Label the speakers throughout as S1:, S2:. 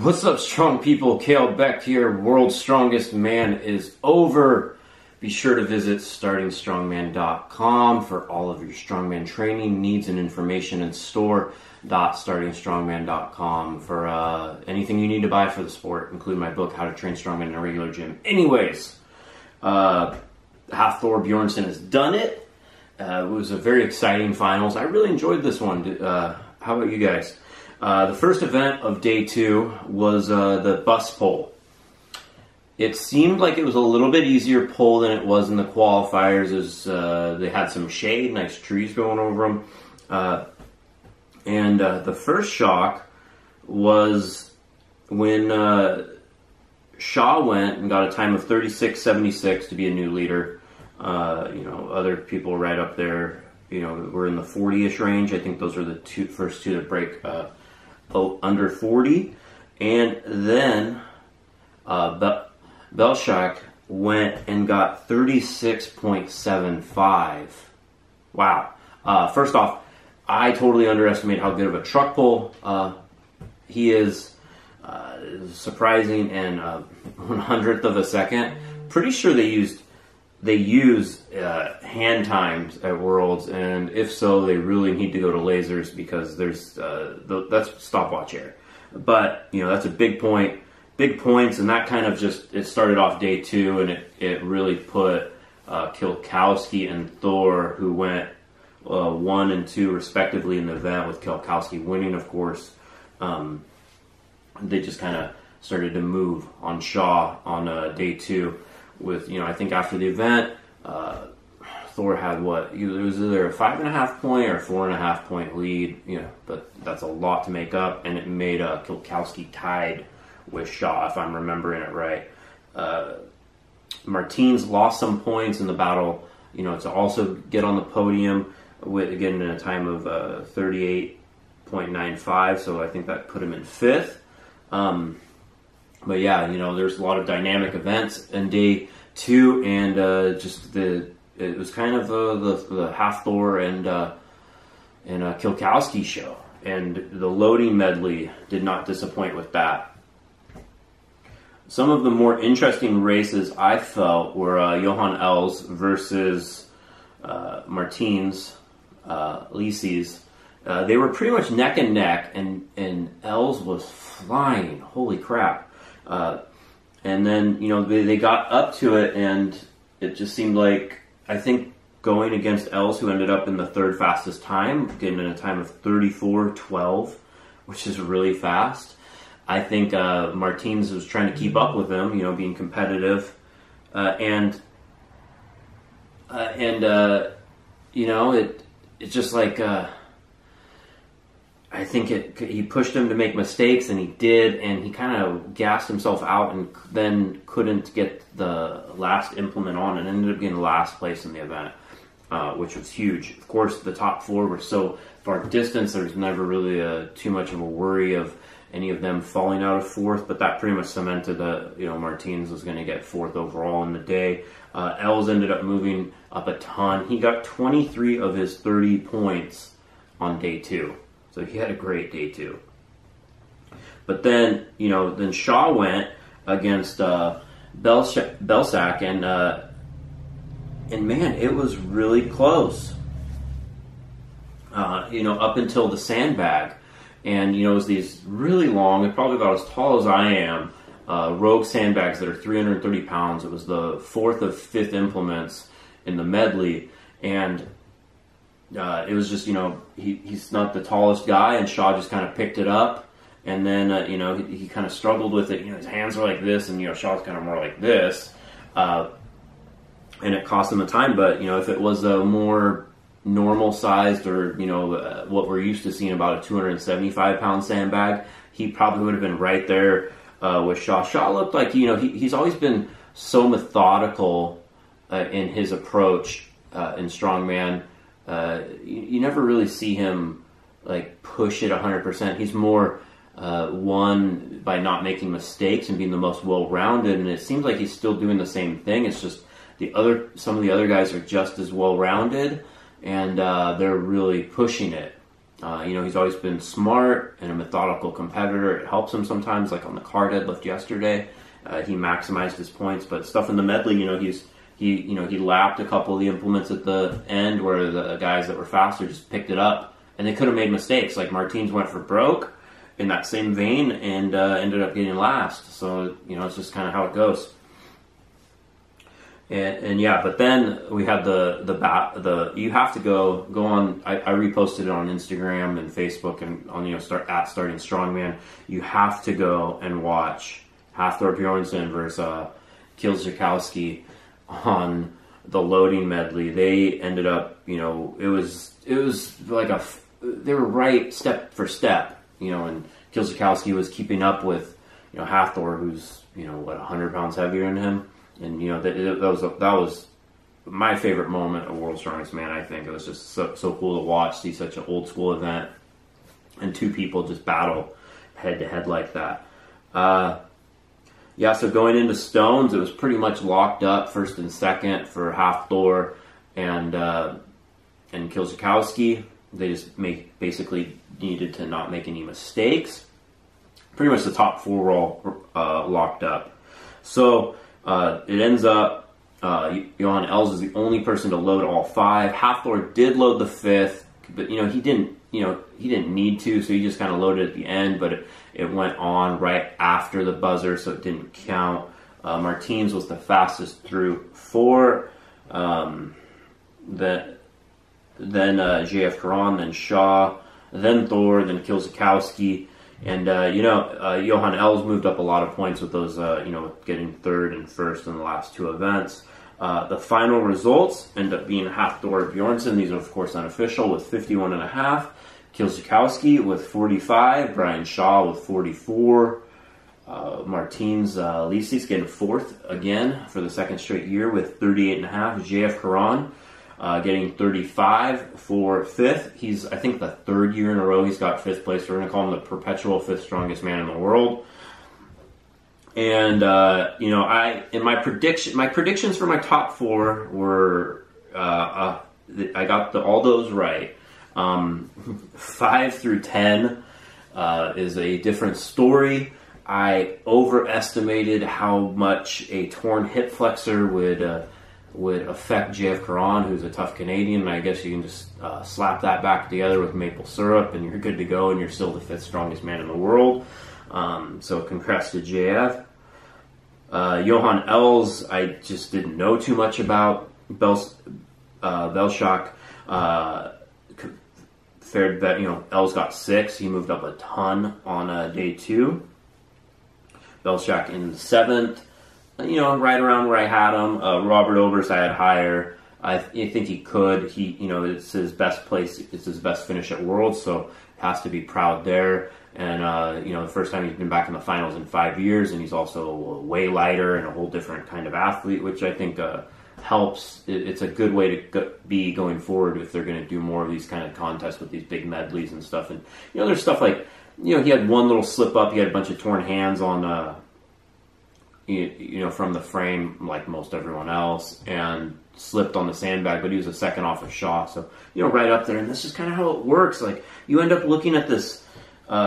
S1: What's up, strong people? Kalle Beck here. World's Strongest Man is over. Be sure to visit startingstrongman.com for all of your strongman training needs and information, and store.startingstrongman.com for anything you need to buy for the sport, including my book, How to Train Strongman in a Regular Gym. Anyways, Hafthor Bjornsson has done it. It was a very exciting finals. I really enjoyed this one. How about you guys? The first event of day 2 was the bus pole. It seemed like it was a little bit easier pull than it was in the qualifiers, as they had some shade, nice trees going over them. And the first shock was when Shaw went and got a time of 36.76 to be a new leader. Other people right up there, were in the 40-ish range. I think those are the first two to break under 40. And then Belshak went and got 36.75. Wow. First off, I totally underestimate how good of a truck pull he is. Surprising, and 100th of a second. Pretty sure they use hand times at Worlds, and if so, they really need to go to lasers, because there's that's stopwatch error. But that's a big points, and that kind of it started off day 2, and it really put Kilkowski and Thor, who went 1 and 2 respectively in the event, with Kilkowski winning, of course. They just kind of started to move on Shaw on day 2. With I think after the event, Thor had it was either a 5.5 point or 4.5 point lead. But that's a lot to make up, and it made Kilkowski tied with Shaw, if I'm remembering it right. Martins lost some points in the battle, to also get on the podium with, again, in a time of 38.95. So I think that put him in 5th. But yeah, there's a lot of dynamic events in day 2, and it was kind of the Hafthor and Kilkowski show, and the loading medley did not disappoint with that. Some of the more interesting races I felt were Johan Els versus Martins Lises. They were pretty much neck and neck, and Els was flying. Holy crap. And then, they got up to it, and it just seemed like, I think, going against Els, who ended up in the 3rd fastest time, getting in a time of 34.12, which is really fast. I think Martins was trying to keep up with him, being competitive. It's just like... I think he pushed him to make mistakes, and he did, and he kind of gassed himself out, and then couldn't get the last implement on, and ended up getting last place in the event, which was huge. Of course, the top 4 were so far distance, there was never really too much of a worry of any of them falling out of 4th, but that pretty much cemented that Martins was going to get 4th overall in the day. Els ended up moving up a ton. He got 23 of his 30 points on day 2. So he had a great day 2. But then, then Shaw went against Belsack, and man, it was really close. Up until the sandbag. And, it was these really long, probably about as tall as I am, rogue sandbags that are 330 pounds. It was the 4th of 5th implements in the medley, and it was just, he's not the tallest guy, and Shaw just kind of picked it up, and then, he kind of struggled with it. His hands are like this, and, Shaw's kind of more like this, and it cost him a time. But, if it was a more normal-sized, or, what we're used to seeing, about a 275-pound sandbag, he probably would have been right there with Shaw. Shaw looked like, he's always been so methodical in his approach in strongman. You never really see him push it 100%. He's more won by not making mistakes and being the most well-rounded, and it seems like he's still doing the same thing. It's just some of the other guys are just as well-rounded, and they're really pushing it. He's always been smart and a methodical competitor. It helps him sometimes, like on the car deadlift yesterday. He maximized his points, but stuff in the medley, he lapped a couple of the implements at the end where the guys that were faster just picked it up, and they could have made mistakes. Like Martins went for broke in that same vein and ended up getting last. So, it's just kind of how it goes. But then we had the you have to go on. I reposted it on Instagram and Facebook and on Starting Strongman. You have to go and watch Hafthor Bjornsson versus Kilzakowski on the loading medley. They ended up, it was like they were right step for step, and Kilzakowski was keeping up with Hafthor, who's 100 pounds heavier than him. And that was my favorite moment of World's Strongest Man. I think it was just so cool to watch, see such an old school event, and two people just battle head to head like that. So going into stones, it was pretty much locked up, first and second for Hafthor and Kilzakowski. They just basically needed to not make any mistakes. Pretty much the top four were all locked up. So. It ends up Johan Els is the only person to load all five. Hafthor did load the fifth, but he didn't need to, so he just kind of loaded at the end. But it went on right after the buzzer, so it didn't count. Martins was the fastest through four. Then JF Karan, then Shaw, then Thor, then Kilzakowski. And, Johan Els moved up a lot of points with those, getting third and first in the last two events. The final results end up being Hafthor Bjornsson. These are, of course, unofficial with 51.5. Kilzakowski with 45. Brian Shaw with 44. Martins Lisis getting fourth again for the second straight year with 38.5. JF Karan getting 35 for fifth. He's, I think, the third year in a row he's got fifth place. We're going to call him the perpetual fifth strongest man in the world. And my predictions for my top four were I got all those right. 5 through 10 is a different story. I overestimated how much a torn hip flexor would affect JF Karan, who's a tough Canadian. And I guess you can just slap that back together with maple syrup and you're good to go, and you're still the fifth strongest man in the world. So congrats to JF. Johan Els, I just didn't know too much about. Belshak fared that, Els got 6. He moved up a ton on day 2. Belshak in 7th. Right around where I had him. Robert Obers I had higher. I think he could. It's his best place. It's his best finish at Worlds, so has to be proud there. And the first time he's been back in the finals in 5 years, and he's also way lighter and a whole different kind of athlete, which I think helps. It's a good way to be going forward if they're going to do more of these kind of contests with these big medleys and stuff. And there's stuff like he had one little slip up. He had a bunch of torn hands on. From the frame, like most everyone else, and slipped on the sandbag, but he was a second off of Shaw, so right up there. And that's just kind of how it works. Like, you end up looking at this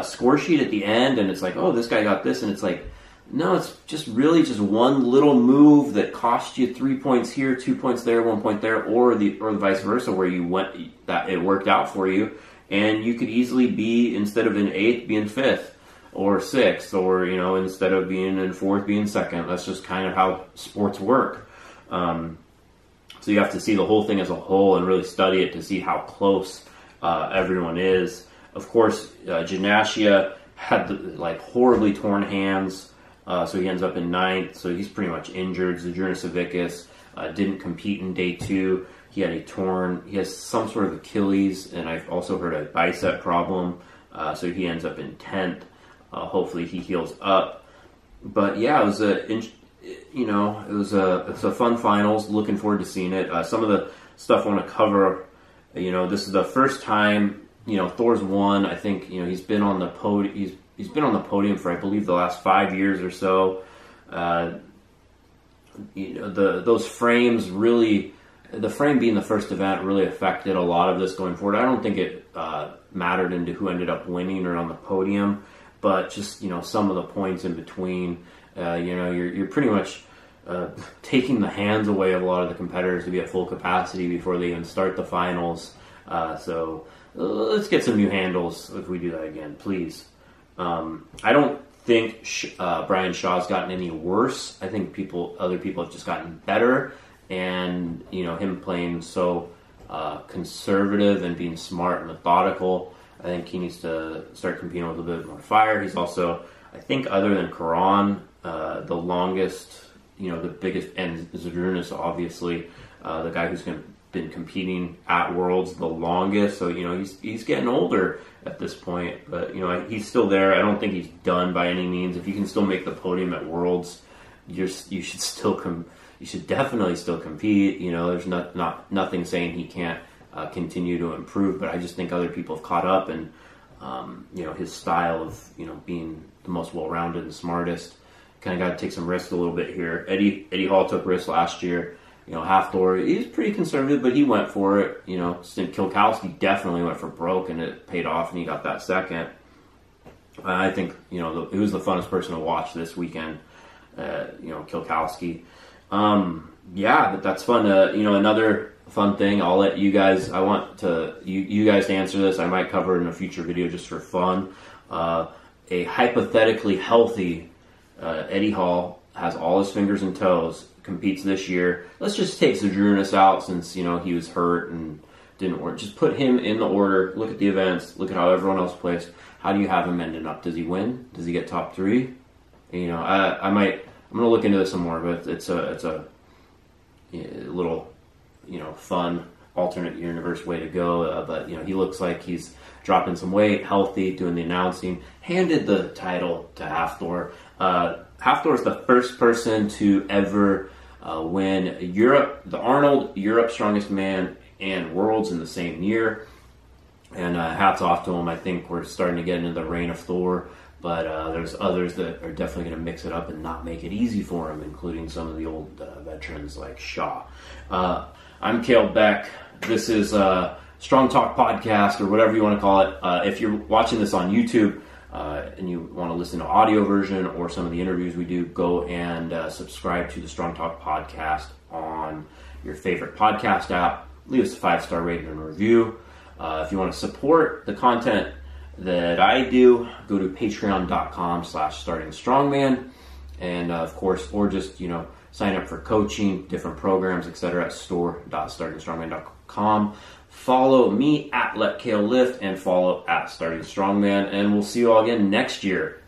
S1: score sheet at the end, and it's like, oh, this guy got this, and it's like, no, it's just really just one little move that cost you 3 points here, 2 points there, 1 point there, or the vice versa, where you went that it worked out for you, and you could easily be, instead of in 8th, be in 5th. Or 6th, or instead of being in 4th, be in 2nd. That's just kind of how sports work. So you have to see the whole thing as a whole and really study it to see how close everyone is. Of course, Gymnasia had horribly torn hands, so he ends up in 9th. So he's pretty much injured. Zydrunas Savickas didn't compete in day 2. He has some sort of Achilles, and I've also heard a bicep problem. So he ends up in 10th. Hopefully he heals up. But yeah, it was a fun finals. Looking forward to seeing it. Some of the stuff I want to cover. This is the first time. Thor's won. I think he's been on the podium. He's been on the podium for, I believe, the last 5 years or so. Those frames really. The frame being the first event really affected a lot of this going forward. I don't think it mattered into who ended up winning or on the podium, but just, some of the points in between, you're pretty much taking the hands away of a lot of the competitors to be at full capacity before they even start the finals. So let's get some new handles if we do that again, please. I don't think Brian Shaw's gotten any worse. I think other people have just gotten better, and him playing so conservative and being smart and methodical, I think he needs to start competing with a bit more fire. He's also, I think, other than Karan, the longest, the biggest, and Zadrunas, obviously, the guy who's been competing at Worlds the longest. So, he's getting older at this point, but, he's still there. I don't think he's done by any means. If you can still make the podium at Worlds, you should definitely still compete. There's nothing saying he can't continue to improve, but I just think other people have caught up, and his style of being the most well-rounded and smartest. Kind of got to take some risks a little bit here. Eddie Hall took risks last year. Hafthor, he's pretty conservative, but he went for it. Kilkowski definitely went for broke, and it paid off, and he got that second. I think he was the funnest person to watch this weekend. Kilkowski. But that's fun. Another fun thing. I'll let you guys. I want to you guys to answer this. I might cover it in a future video just for fun. A hypothetically healthy Eddie Hall has all his fingers and toes. Competes this year. Let's just take Zadrunas out since he was hurt and didn't work. Just put him in the order. Look at the events. Look at how everyone else placed. How do you have him ending up? Does he win? Does he get top 3? I'm gonna look into this some more, but it's a little fun alternate universe way to go. But he looks like he's dropping some weight, healthy, doing the announcing. Handed the title to Hafthor. Hafthor is the first person to ever win the Arnold, Europe Strongest Man, and Worlds in the same year. And hats off to him. I think we're starting to get into the reign of Thor, but there's others that are definitely going to mix it up and not make it easy for him, including some of the old veterans like Shaw. I'm Kalle Beck. This is Strong Talk Podcast, or whatever you want to call it. If you're watching this on YouTube, and you want to listen to audio version or some of the interviews we do, go and subscribe to the Strong Talk Podcast on your favorite podcast app. Leave us a 5-star rating and review. If you want to support the content that I do, go to patreon.com/startingstrongman, and of course, or just sign up for coaching, different programs, etc. at store.startingstrongman.com. Follow me at Let Kalle Lift, and follow at Starting Strongman, and we'll see you all again next year.